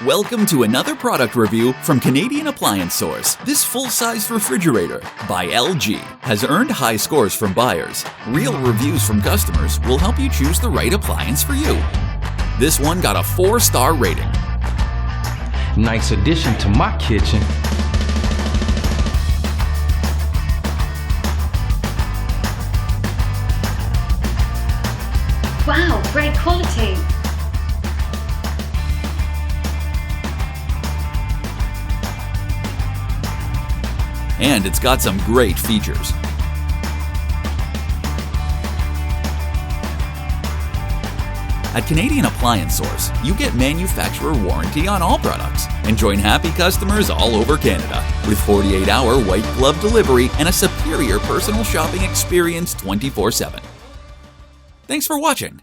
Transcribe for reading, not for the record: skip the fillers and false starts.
Welcome to another product review from Canadian Appliance Source. This full-size refrigerator by LG has earned high scores from buyers. Real reviews from customers will help you choose the right appliance for you. This one got a 4-star rating. Nice addition to my kitchen. Wow, great quality! And it's got some great features. At Canadian Appliance Source, you get manufacturer warranty on all products and join happy customers all over Canada with 48-hour white glove delivery and a superior personal shopping experience 24/7. Thanks for watching.